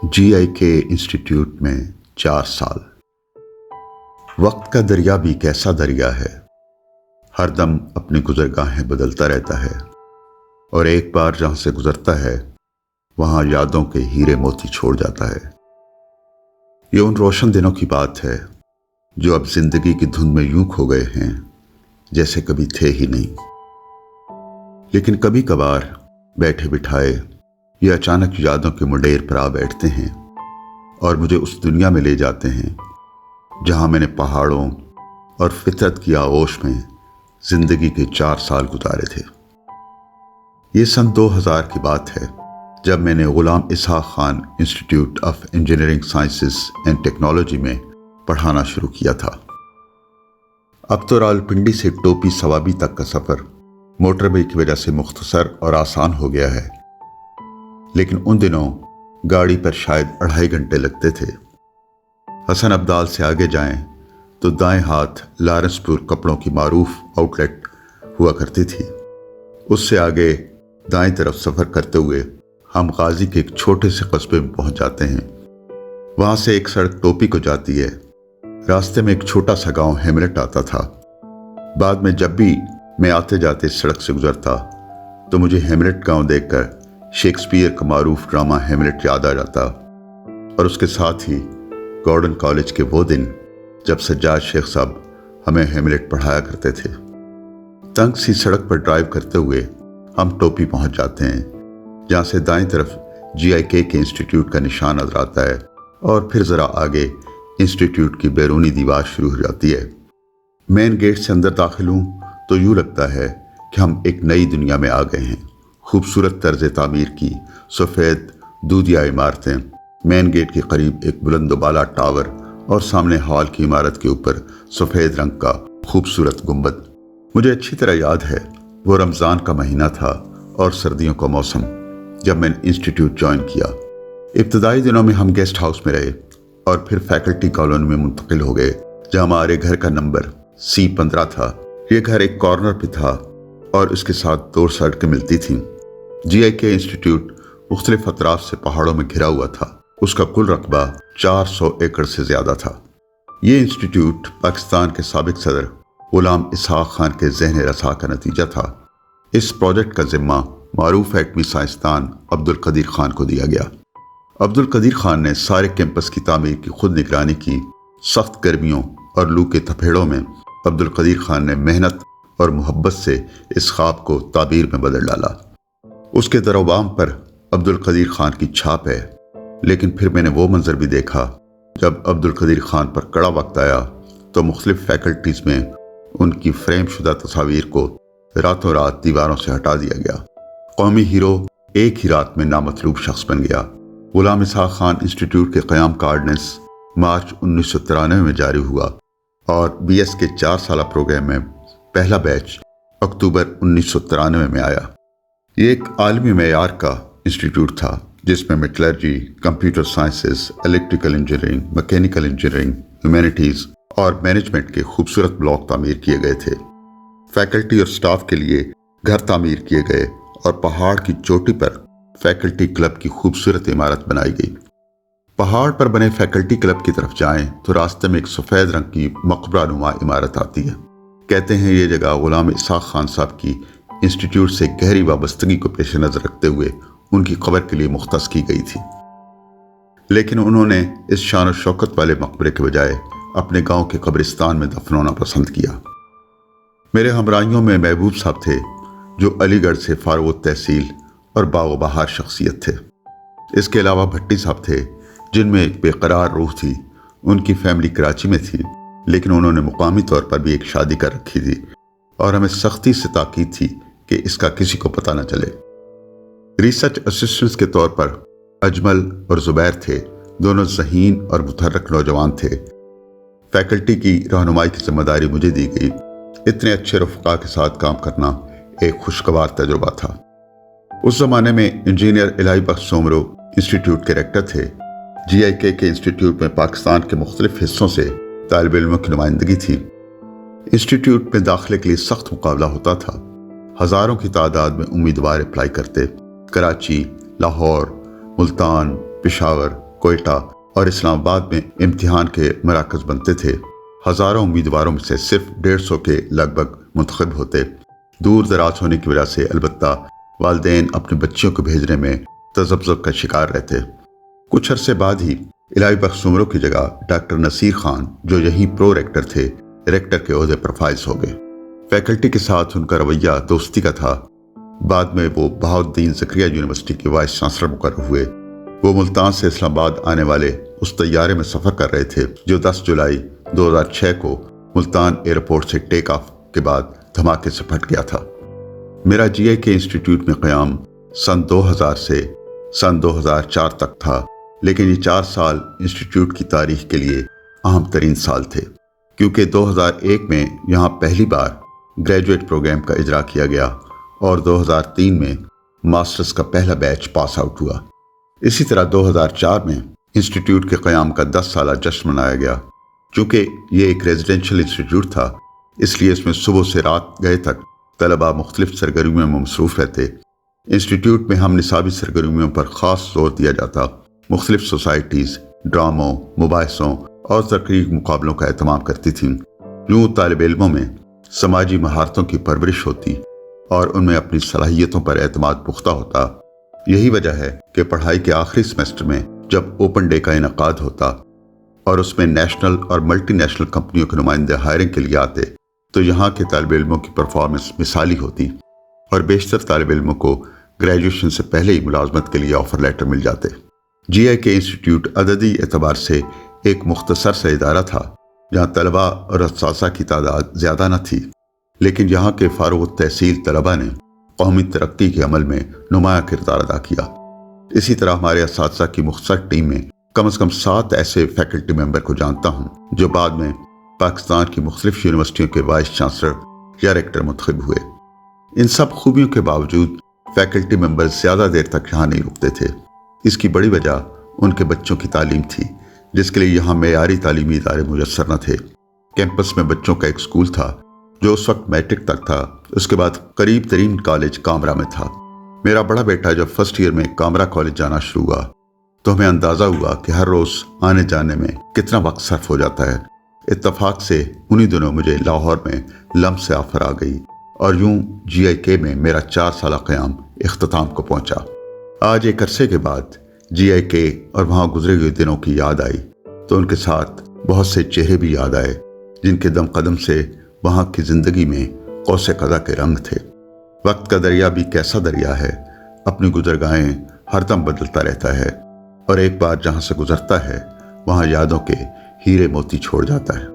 GIK institute میں 4 سال۔ وقت کا دریا بھی کیسا دریا ہے، ہر دم اپنی گزرگاہیں بدلتا رہتا ہے، اور ایک بار جہاں سے گزرتا ہے وہاں یادوں کے ہیرے موتی چھوڑ جاتا ہے۔ یہ ان روشن دنوں کی بات ہے جو اب زندگی کی دھند میں یوں کھو گئے ہیں جیسے کبھی تھے ہی نہیں۔ لیکن کبھی کبھار بیٹھے بٹھائے یہ اچانک یادوں کے مڈیر پر آ بیٹھتے ہیں اور مجھے اس دنیا میں لے جاتے ہیں جہاں میں نے پہاڑوں اور فطرت کی آغوش میں زندگی کے 4 سال گزارے تھے۔ یہ سن 2000 کی بات ہے جب میں نے Ghulam Ishaq Khan institute of engineering sciences and technology میں پڑھانا شروع کیا تھا۔ اب تو راولپنڈی سے ٹوپی سوابی تک کا سفر موٹر وے کی وجہ سے مختصر اور آسان ہو گیا ہے، لیکن ان دنوں گاڑی پر شاید 2.5 گھنٹے لگتے تھے۔ حسن ابدال سے آگے جائیں تو دائیں ہاتھ لارنس پور کپڑوں کی معروف آؤٹ لیٹ ہوا کرتی تھی۔ اس سے آگے دائیں طرف سفر کرتے ہوئے ہم غازی کے ایک چھوٹے سے قصبے میں پہنچ جاتے ہیں۔ وہاں سے ایک سڑک ٹوپی کو جاتی ہے۔ راستے میں ایک چھوٹا سا گاؤں ہیملٹ آتا تھا۔ بعد میں جب بھی میں آتے جاتے اس سڑک سے گزرتا تو مجھے ہیملٹ گاؤں دیکھ کر شیکسپیئر کا معروف ڈرامہ ہیملٹ یاد آ جاتا، اور اس کے ساتھ ہی گارڈن کالج کے وہ دن جب سجاد شیخ صاحب ہمیں ہیملٹ پڑھایا کرتے تھے۔ تنگ سی سڑک پر ڈرائیو کرتے ہوئے ہم ٹوپی پہنچ جاتے ہیں، جہاں سے دائیں طرف GIK کے انسٹیٹیوٹ کا نشان نظر آتا ہے، اور پھر ذرا آگے انسٹیٹیوٹ کی بیرونی دیوار شروع ہو جاتی ہے۔ مین گیٹ سے اندر داخل ہوں تو یوں لگتا ہے کہ ہم ایک نئی دنیا میں آ گئے ہیں۔ خوبصورت طرز تعمیر کی سفید دودھیا عمارتیں، مین گیٹ کے قریب ایک بلند و بالا ٹاور، اور سامنے ہال کی عمارت کے اوپر سفید رنگ کا خوبصورت گنبد۔ مجھے اچھی طرح یاد ہے وہ رمضان کا مہینہ تھا اور سردیوں کا موسم جب میں نے انسٹیٹیوٹ جوائن کیا۔ ابتدائی دنوں میں ہم گیسٹ ہاؤس میں رہے اور پھر فیکلٹی کالونی میں منتقل ہو گئے، جہاں ہمارے گھر کا نمبر C15 تھا۔ یہ گھر ایک کارنر پہ تھا اور اس کے ساتھ 2 سڑکیں ملتی تھیں۔ GIK انسٹیٹیوٹ مختلف اطراف سے پہاڑوں میں گھرا ہوا تھا۔ اس کا کل رقبہ 400 ایکڑ سے زیادہ تھا۔ یہ انسٹیٹیوٹ پاکستان کے سابق صدر غلام اسحاق خان کے ذہن رسا کا نتیجہ تھا۔ اس پروجیکٹ کا ذمہ معروف ایٹمی سائنسدان عبدالقدیر خان کو دیا گیا۔ عبدالقدیر خان نے سارے کیمپس کی تعمیر کی خود نگرانی کی۔ سخت گرمیوں اور لو کے تھپیڑوں میں عبدالقدیر خان نے محنت اور محبت سے اس خواب کو تعبیر میں بدل ڈالا۔ اس کے در و بام پر عبدالقدیر خان کی چھاپ ہے، لیکن پھر میں نے وہ منظر بھی دیکھا جب عبدالقدیر خان پر کڑا وقت آیا تو مختلف فیکلٹیز میں ان کی فریم شدہ تصاویر کو راتوں رات دیواروں سے ہٹا دیا گیا۔ قومی ہیرو ایک ہی رات میں نامطلوب شخص بن گیا۔ غلام اسحاق خان انسٹیٹیوٹ کے قیام کا آرڈیننس مارچ 1993 میں جاری ہوا، اور BS کے 4 سالہ پروگرام میں پہلا بیچ اکتوبر 1993 میں آیا۔ یہ ایک عالمی معیار کا انسٹیٹیوٹ تھا جس میں metallurgy, computer sciences, electrical engineering, mechanical engineering, humanities اور مینجمنٹ کے خوبصورت بلاک تعمیر کیے گئے تھے۔ فیکلٹی اور سٹاف کے لیے گھر تعمیر کیے گئے اور پہاڑ کی چوٹی پر فیکلٹی کلب کی خوبصورت عمارت بنائی گئی۔ پہاڑ پر بنے فیکلٹی کلب کی طرف جائیں تو راستے میں ایک سفید رنگ کی مقبرہ نما عمارت آتی ہے۔ کہتے ہیں یہ جگہ غلام اسحاق خان صاحب کی انسٹیٹیوٹ سے گہری وابستگی کو پیش نظر رکھتے ہوئے ان کی قبر کے لیے مختص کی گئی تھی، لیکن انہوں نے اس شان و شوکت والے مقبرے کے بجائے اپنے گاؤں کے قبرستان میں دفن ہونا پسند کیا۔ میرے ہمراہیوں میں محبوب صاحب تھے جو علی گڑھ سے فارغ التحصیل اور باغ و بہار شخصیت تھے۔ اس کے علاوہ بھٹی صاحب تھے جن میں ایک بے قرار روح تھی۔ ان کی فیملی کراچی میں تھی، لیکن انہوں نے مقامی طور پر بھی ایک شادی کر رکھی تھی، اور ہمیں سختی سے تاکید تھی کہ اس کا کسی کو پتہ نہ چلے۔ ریسرچ اسسٹنٹس کے طور پر اجمل اور زبیر تھے، دونوں ذہین اور متحرک نوجوان تھے۔ فیکلٹی کی رہنمائی کی ذمہ داری مجھے دی گئی۔ اتنے اچھے رفقا کے ساتھ کام کرنا ایک خوشگوار تجربہ تھا۔ اس زمانے میں انجینئر الہی بخش سومرو انسٹیٹیوٹ کے ریکٹر تھے۔ GIK کے انسٹیٹیوٹ میں پاکستان کے مختلف حصوں سے طالب علموں کی نمائندگی تھی۔ انسٹیٹیوٹ میں داخلے کے لیے سخت مقابلہ ہوتا تھا۔ ہزاروں کی تعداد میں امیدوار اپلائی کرتے۔ کراچی، لاہور، ملتان، پشاور کوئٹہ اور اسلام آباد میں امتحان کے مراکز بنتے تھے۔ ہزاروں امیدواروں میں سے صرف 150 کے لگ بھگ منتخب ہوتے۔ دور دراز ہونے کی وجہ سے البتہ والدین اپنے بچوں کو بھیجنے میں تذبذب کا شکار رہتے۔ کچھ عرصے بعد ہی الہی بخش سومرو کی جگہ ڈاکٹر نصیر خان، جو یہیں پرو ریکٹر تھے، ریکٹر کے عہدے پر فائز ہو گئے۔ فیکلٹی کے ساتھ ان کا رویہ دوستی کا تھا۔ بعد میں وہ بہاؤالدین زکریا یونیورسٹی کے وائس چانسلر مقرر ہوئے۔ وہ ملتان سے اسلام آباد آنے والے اس طیارے میں سفر کر رہے تھے جو 10 جولائی 2006 کو ملتان ایئرپورٹ سے ٹیک آف کے بعد دھماکے سے پھٹ گیا تھا۔ میرا جی آئی کے انسٹیٹیوٹ میں قیام سن 2000 سے سن 2004 تک تھا، لیکن یہ 4 سال انسٹیٹیوٹ کی تاریخ کے لیے اہم ترین سال تھے، کیونکہ 2001 میں یہاں پہلی بار گریجویٹ پروگرام کا اجرا کیا گیا اور 2003 میں ماسٹرز کا پہلا بیچ پاس آؤٹ ہوا۔ اسی طرح 2004 میں انسٹیٹیوٹ کے قیام کا 10 سالہ جشن منایا گیا۔ چونکہ یہ ایک ریزیڈینشل انسٹیٹیوٹ تھا، اس لیے اس میں صبح سے رات گئے تک طلباء مختلف سرگرمیوں میں مصروف رہتے۔ انسٹیٹیوٹ میں ہم نصابی سرگرمیوں پر خاص زور دیا جاتا۔ مختلف سوسائٹیز ڈراموں، مباحثوں اور تقریری مقابلوں کا اہتمام کرتی تھیں۔ یوں طالب علموں میں سماجی مہارتوں کی پرورش ہوتی اور ان میں اپنی صلاحیتوں پر اعتماد پختہ ہوتا۔ یہی وجہ ہے کہ پڑھائی کے آخری سیمسٹر میں جب اوپن ڈے کا انعقاد ہوتا اور اس میں نیشنل اور ملٹی نیشنل کمپنیوں کے نمائندے ہائرنگ کے لیے آتے تو یہاں کے طالب علموں کی پرفارمنس مثالی ہوتی اور بیشتر طالب علموں کو گریجویشن سے پہلے ہی ملازمت کے لیے آفر لیٹر مل جاتے۔ جی آئی کے انسٹیٹیوٹ عددی اعتبار سے ایک مختصر سا ادارہ تھا جہاں طلباء اور اساتذہ کی تعداد زیادہ نہ تھی، لیکن یہاں کے فارغ التحصیل طلباء نے قومی ترقی کے عمل میں نمایاں کردار ادا کیا۔ اسی طرح ہمارے اساتذہ کی مختصر ٹیم میں کم از کم 7 ایسے فیکلٹی ممبر کو جانتا ہوں جو بعد میں پاکستان کی مختلف یونیورسٹیوں کے وائس چانسلر یا ریکٹر منتخب ہوئے۔ ان سب خوبیوں کے باوجود فیکلٹی ممبر زیادہ دیر تک یہاں نہیں رکتے تھے۔ اس کی بڑی وجہ ان کے بچوں کی تعلیم تھی، جس کے لیے یہاں معیاری تعلیمی ادارے میسر نہ تھے۔ کیمپس میں بچوں کا ایک اسکول تھا جو اس وقت میٹرک تک تھا، اس کے بعد قریب ترین کالج کامرا میں تھا۔ میرا بڑا بیٹا جب فرسٹ ایئر میں کامرا کالج جانا شروع ہوا تو ہمیں اندازہ ہوا کہ ہر روز آنے جانے میں کتنا وقت صرف ہو جاتا ہے۔ اتفاق سے انہی دنوں مجھے لاہور میں لمب سے آفر آ گئی اور یوں جی آئی کے میں میرا 4 سالہ قیام اختتام کو پہنچا۔ آج ایک عرصے کے بعد جی آئی کے اور وہاں گزرے ہوئے دنوں کی یاد آئی تو ان کے ساتھ بہت سے چہرے بھی یاد آئے جن کے دم قدم سے وہاں کی زندگی میں قوس قزح کے رنگ تھے۔ وقت کا دریا بھی کیسا دریا ہے، اپنی گزرگاہیں ہر دم بدلتا رہتا ہے اور ایک بار جہاں سے گزرتا ہے وہاں یادوں کے ہیرے موتی چھوڑ جاتا ہے۔